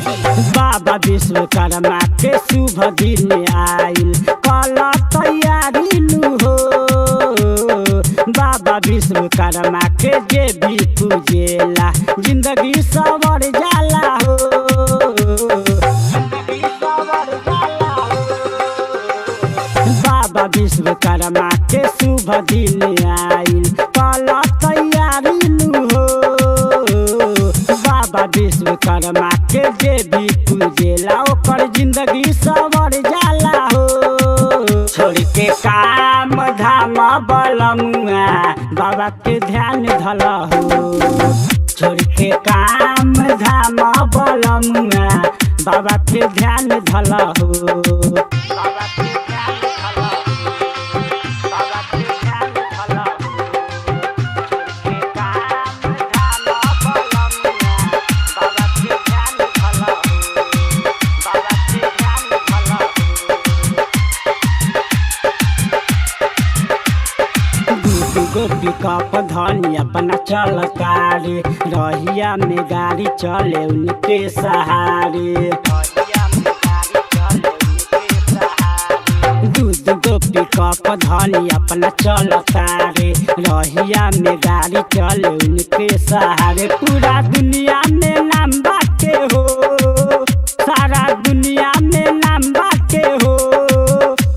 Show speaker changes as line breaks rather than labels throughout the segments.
बाबा विश्वकर्मा के शुभ दिन आइल कल तैयारी नु हो। बाबा विश्वकर्मा के जे भी पूजेला जिंदगी सवर जाला हो। बाबा विश्वकर्मा के शुभ दिन आइल कल तैयारी नु हो। बाबा विश्वकर्मा के जे भी पूजेला ओकर जिंदगी सवर जाला हो। छोड़ के काम धाम बलमुआ बाबा के ध्यान धल हो। छोड़ के काम धाम बलमुआ बाबा के ध्यान धल हो। गोपी कप धनी अपना चलतारे रहिया में गाड़ी चले उनके सहारे। दूध गोपी कप धनी अपना चलतारे रहिया में गाड़ी चले उनके सहारे। पूरा दुनिया में नाम बाटे हो, सारा दुनिया में नाम बाटे हो।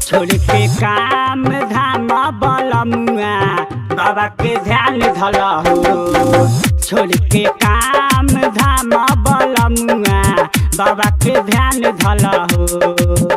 छोड़ के काम धाम बलमुआ बाबा के ध्यान धल हो। छोड़ के काम धाम बलमुआ बाबा के ध्यान धल हो।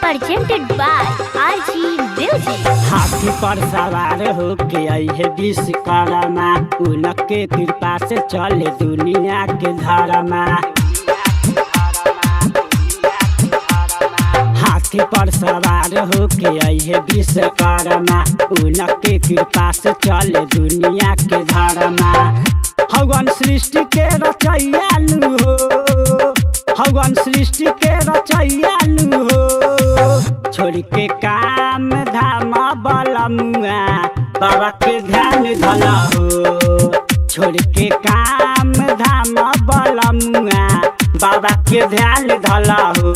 Presented by RG Music।
हाथी पर सवार होके अइहे विश्वकर्मा उनके कृपा से चले दुनिया के धर्मा। हाथी पर सवार होके अइहे विश्वकर्मा उनके कृपा से चले दुनिया के धर्मा। भगवान सृष्टि के रचैयालु हो, भगवान सृष्टि के रचैयालु हो। छोड़ के काम धाम बलमुआ बाबा के ध्यान धल हो। छोड़ के काम धाम बलमुआ बाबा के ध्यान धल हो।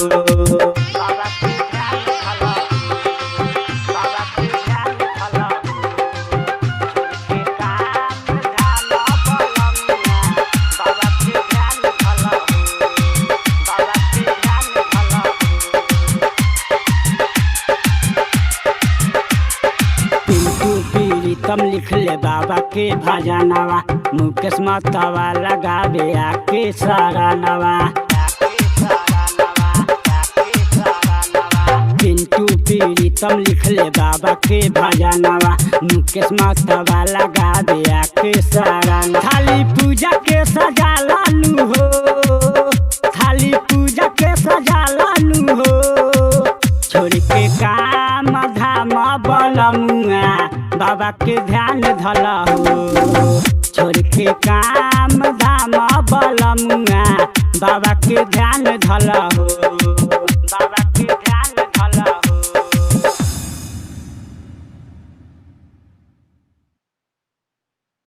प्रीतम लिख ले बाबा के भजनवा मुकेश मतवा लगावे आके सरानवा। पिंटू प्रीतम लिख ले बाबा के भजनवा मुकेश मतवा लगावे आके सरानवा। थाली पूजा के सजाला नु हो, थाली पूजा के सजाला नु हो। छोड़ के काम धाम बलमुआ बाबा के ध्यान धल हो। छोड़ के काम धाम बलमुआ बाबा के ध्यान धल हो।